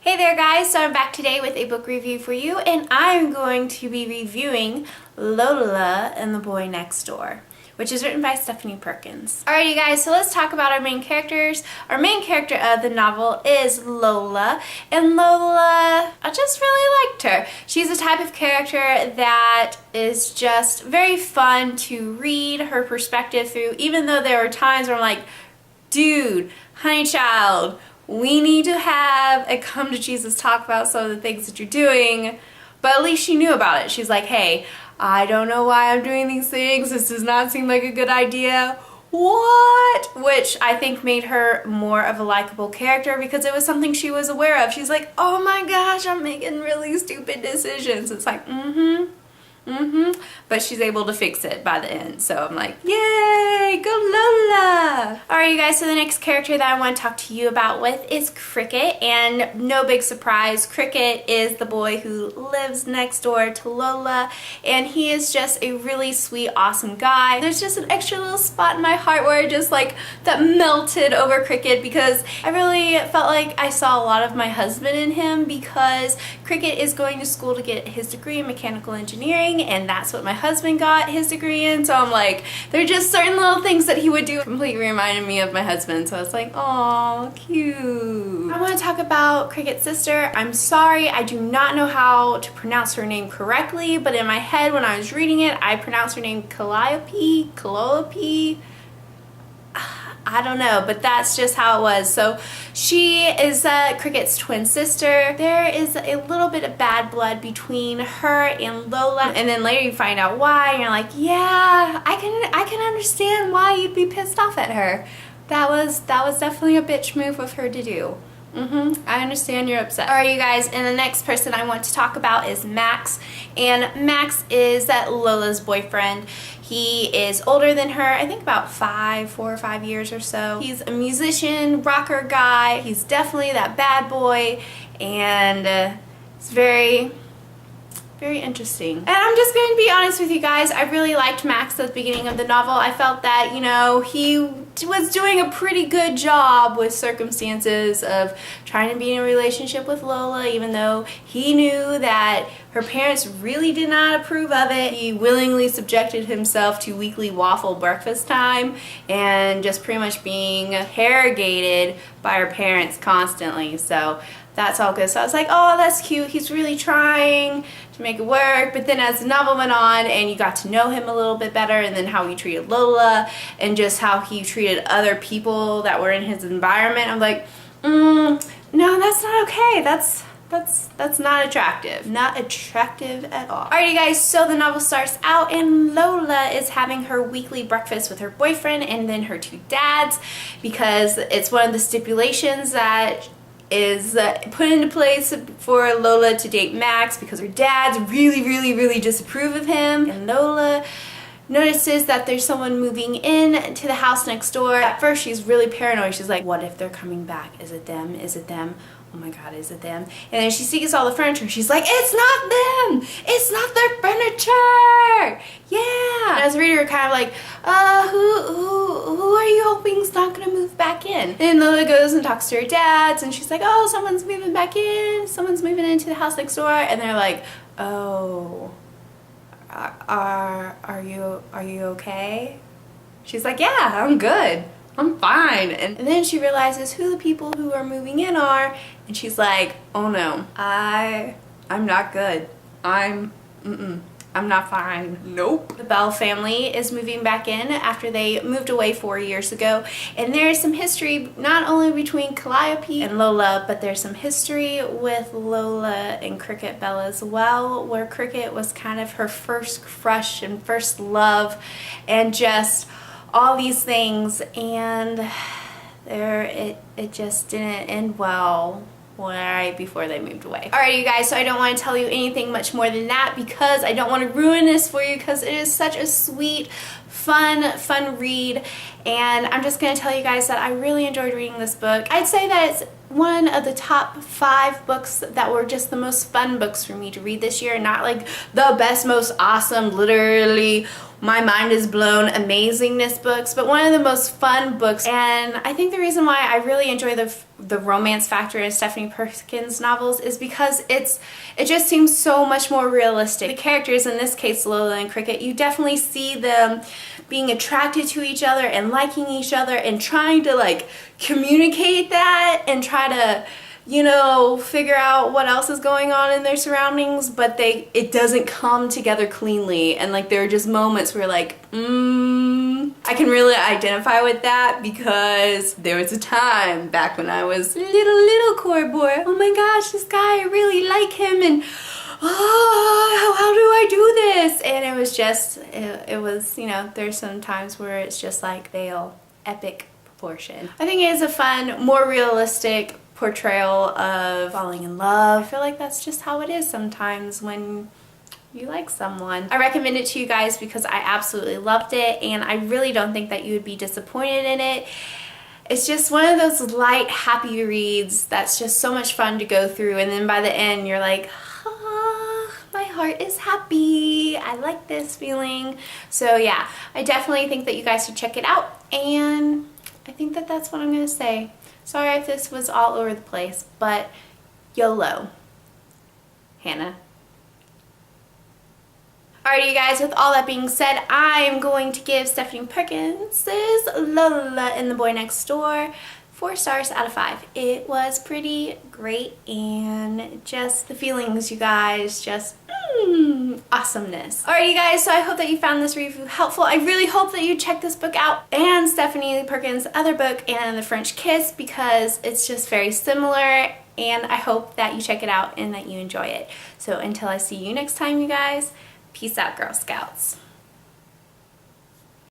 Hey there guys, so I'm back today with a book review for you, and I'm going to be reviewing Lola and the Boy Next Door, which is written by Stephanie Perkins. Alrighty guys, so let's talk about our main characters. Our main character of the novel is Lola, and Lola, I just really liked her. She's a type of character that is just very fun to read her perspective through, even though there are times where I'm like, dude, honey child, we need to have a come to Jesus talk about some of the things that you're doing. But at least she knew about it. She's like, hey, I don't know why I'm doing these things. This does not seem like a good idea. What? Which I think made her more of a likable character because it was something she was aware of. She's like, oh my gosh, I'm making really stupid decisions. It's like, but she's able to fix it by the end. So I'm like, yay, go Lola! Alright you guys, so the next character that I want to talk to you about with is Cricket, and no big surprise, Cricket is the boy who lives next door to Lola, and he is just a really sweet, awesome guy. There's just an extra little spot in my heart where I just like, that melted over Cricket because I really felt like I saw a lot of my husband in him because Cricket is going to school to get his degree in mechanical engineering, and that's what my husband got his degree in, so I'm like, there are just certain little things that he would do completely reminded me of my husband, so I was like, aw, cute. I want to talk about Cricket's sister. I'm sorry, I do not know how to pronounce her name correctly, but in my head when I was reading it, I pronounced her name Calliope. I don't know, but that's just how it was. So she is Cricket's twin sister. There is a little bit of bad blood between her and Lola, and then later you find out why, and you're like, yeah, I can understand why you'd be pissed off at her. That was definitely a bitch move of her to do. I understand you're upset. Alright you guys, and the next person I want to talk about is Max, and Max is Lola's boyfriend. He is older than her, I think about 4 or 5 years or so. He's a musician, rocker guy. He's definitely that bad boy, and it's very interesting. And I'm just going to be honest with you guys, I really liked Max at the beginning of the novel. I felt that, you know, he was doing a pretty good job with circumstances of trying to be in a relationship with Lola, even though he knew that her parents really did not approve of it. He willingly subjected himself to weekly waffle breakfast time and just pretty much being interrogated by her parents constantly. So that's all good. So I was like, oh, that's cute. He's really trying to make it work. But then as the novel went on and you got to know him a little bit better, and then how he treated Lola and just how he treated other people that were in his environment, I'm like, no, that's not okay. That's not attractive. Not attractive at all. Alrighty guys, so the novel starts out and Lola is having her weekly breakfast with her boyfriend and then her 2 dads, because it's one of the stipulations that is put into place for Lola to date Max, because her dads really disapprove of him, and Lola notices that there's someone moving in to the house next door. At first she's really paranoid. She's like, what if they're coming back? Is it them? Is it them? Oh my god, is it them? And then she sees all the furniture and she's like, it's not them! It's not their furniture! Yeah! And as a reader, you're kind of like, who are you hoping is not gonna move back in? And Lola goes and talks to her dads and she's like, oh, someone's moving back in. Someone's moving into the house next door. And they're like, oh, are you okay? She's like, yeah, I'm good. I'm fine. And then she realizes who the people who are moving in are, and she's like, oh no, I'm not good. I'm not fine. Nope. The Bell family is moving back in after they moved away 4 years ago, and there's some history not only between Calliope and Lola, but there's some history with Lola and Cricket Bell as well, where Cricket was kind of her first crush and first love, and just all these things, and it just didn't end well right before they moved away. Alright you guys, so I don't want to tell you anything much more than that because I don't want to ruin this for you, because it is such a sweet, fun read, and I'm just going to tell you guys that I really enjoyed reading this book. I'd say that it's one of the top 5 books that were just the most fun books for me to read this year, not like the best, most awesome, literally my mind is blown amazingness books, but one of the most fun books. And I think the reason why I really enjoy the romance factor in Stephanie Perkins novels is because it just seems so much more realistic. The characters, in this case Lola and Cricket, you definitely see them being attracted to each other and liking each other and trying to like communicate that and try to, you know, figure out what else is going on in their surroundings, but it doesn't come together cleanly. And like there are just moments where like, I can really identify with that because there was a time back when I was little Cora boy. Oh my gosh, this guy, I really like him, and oh, how do I do this? And it was just, it was, you know, there's some times where it's just like fail, epic proportion. I think it is a fun, more realistic portrayal of falling in love. I feel like that's just how it is sometimes when you like someone. I recommend it to you guys because I absolutely loved it, and I really don't think that you would be disappointed in it. It's just one of those light, happy reads that's just so much fun to go through, and then by the end you're like, ah, my heart is happy. I like this feeling. So yeah, I definitely think that you guys should check it out, and I think that that's what I'm gonna say. Sorry if this was all over the place, but YOLO. Hannah. Alright, you guys, with all that being said, I'm going to give Stephanie Perkins' Lola and the Boy Next Door 4 stars out of 5. It was pretty great, and just the feelings, you guys, just awesomeness. Alright, you guys, so I hope that you found this review helpful. I really hope that you check this book out and Stephanie Perkins' other book, and The French Kiss, because it's just very similar, and I hope that you check it out and that you enjoy it. So until I see you next time, you guys, peace out, Girl Scouts.